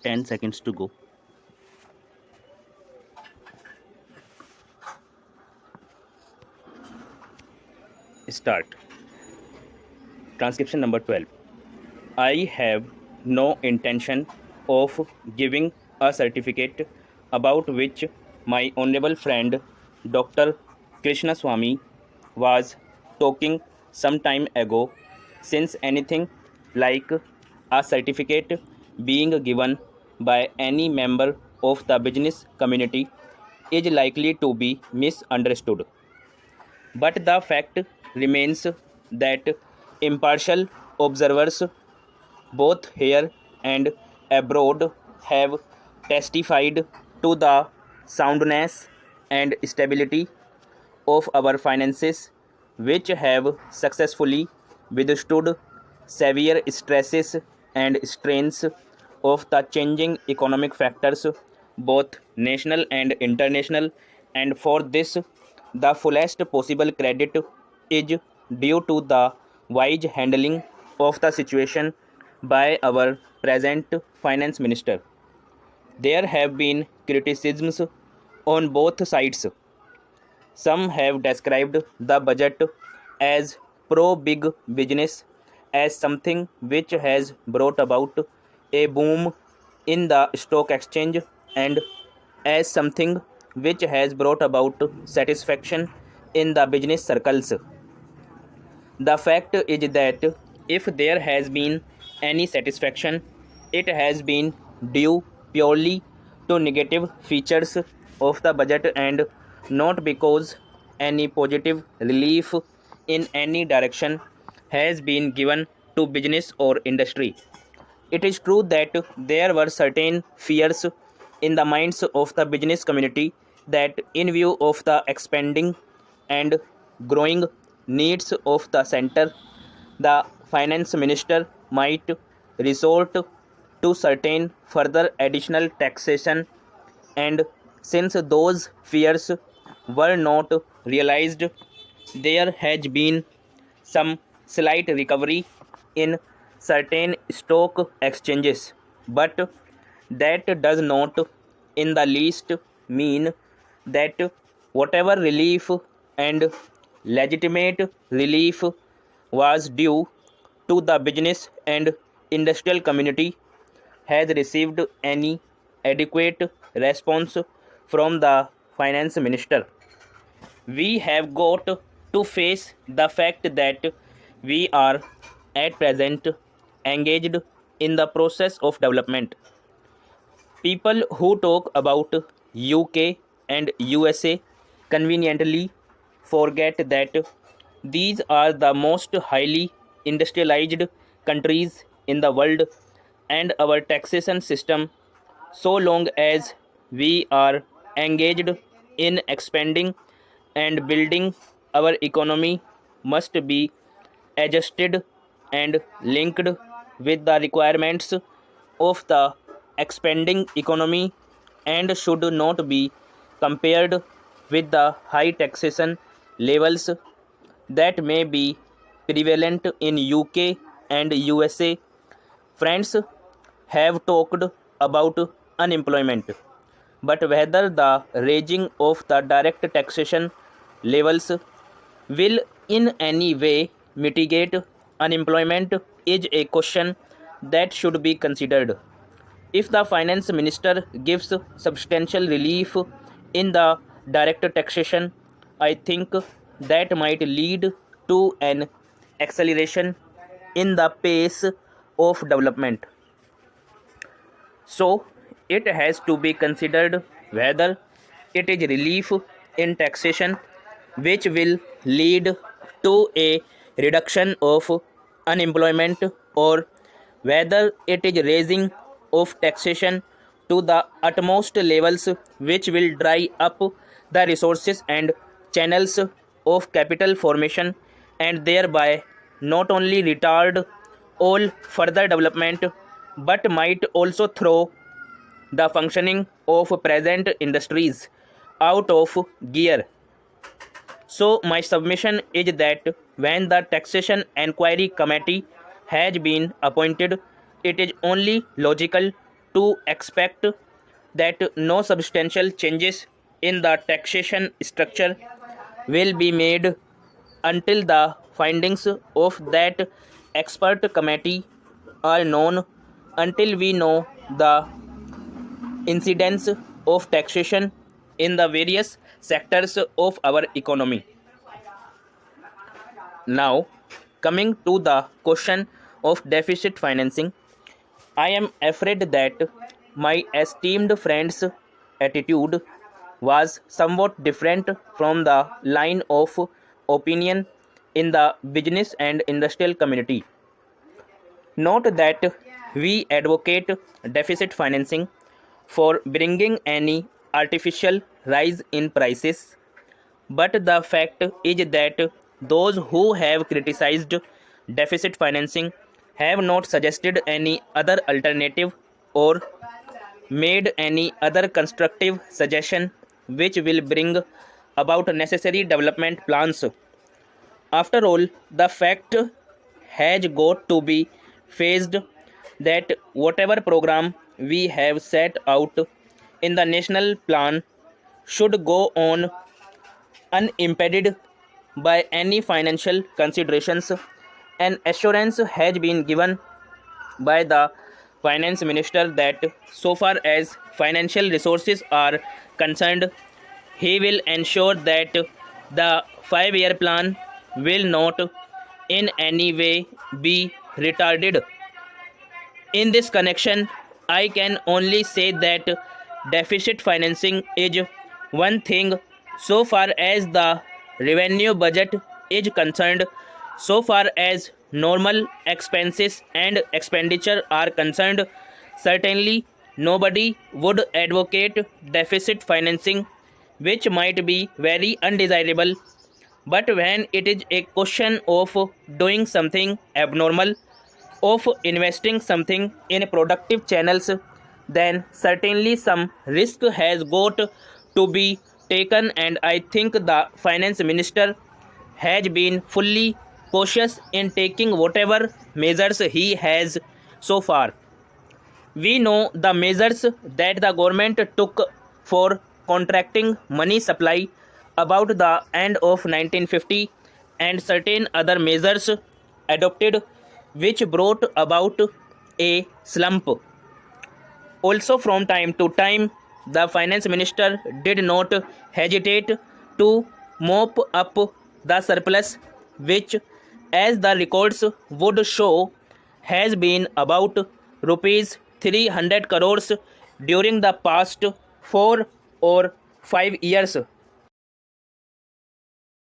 10 seconds to go. Start. Transcription number 12. I have no intention of giving a certificate about which my honorable friend Dr. Krishnaswamy was talking some time ago, since anything like a certificate being given by any member of the business community is likely to be misunderstood. But the fact remains that impartial observers, both here and abroad, have testified to the soundness and stability of our finances, which have successfully withstood severe stresses and strains of the changing economic factors, both national and international, and for this, the fullest possible credit is due to the wise handling of the situation by our present finance minister. There have been criticisms on both sides. Some have described the budget as pro big business, as something which has brought about a boom in the stock exchange, and as something which has brought about satisfaction in the business circles. The fact is that if there has been any satisfaction, it has been due purely to negative features of the budget and not because any positive relief in any direction has been given to business or industry. It is true that there were certain fears in the minds of the business community that, in view of the expanding and growing needs of the center, the finance minister might resort to certain further additional taxation, and since those fears were not realized, there has been some slight recovery in certain stock exchanges, but that does not in the least mean that whatever relief and legitimate relief was due to the business and industrial community has received any adequate response from the finance minister. We have got to face the fact that we are at present engaged in the process of development. People who talk about UK and USA conveniently forget that these are the most highly industrialized countries in the world, and our taxation system, so long as we are engaged in expanding and building our economy, must be adjusted and linked with the requirements of the expanding economy, and should not be compared with the high taxation levels that may be prevalent in UK and USA. Friends have talked about unemployment, but whether the raising of the direct taxation levels will in any way mitigate unemployment is a question that should be considered. If the finance minister gives substantial relief in the direct taxation, I think that might lead to an acceleration in the pace of development. So, it has to be considered whether it is relief in taxation which will lead to a reduction of unemployment, or whether it is raising of taxation to the utmost levels which will dry up the resources and channels of capital formation, and thereby not only retard all further development but might also throw the functioning of present industries out of gear. So, my submission is that when the Taxation Enquiry Committee has been appointed, it is only logical to expect that no substantial changes in the taxation structure will be made until the findings of that expert committee are known, until we know the incidence of taxation in the various sectors of our economy. Now, coming to the question of deficit financing, I am afraid that my esteemed friend's attitude was somewhat different from the line of opinion in the business and industrial community. Note that we advocate deficit financing for bringing any artificial rise in prices, but the fact is that those who have criticized deficit financing have not suggested any other alternative or made any other constructive suggestion which will bring about necessary development plans. After all, the fact has got to be faced that whatever program we have set out in the national plan should go on unimpeded by any financial considerations. An assurance has been given by the finance minister that so far as financial resources are concerned, he will ensure that the 5-year plan will not in any way be retarded. In this connection, I can only say that deficit financing is one thing so far as the revenue budget is concerned, so far as normal expenses and expenditure are concerned. Certainly, nobody would advocate deficit financing, which might be very undesirable. But when it is a question of doing something abnormal, of investing something in productive channels, then certainly some risk has got to be taken, and I think the finance minister has been fully cautious in taking whatever measures he has so far. We know the measures that the government took for contracting money supply about the end of 1950 and certain other measures adopted which brought about a slump. Also, from time to time, the finance minister did not hesitate to mop up the surplus, which, as the records would show, has been about rupees 300 crores during the past 4 or 5 years.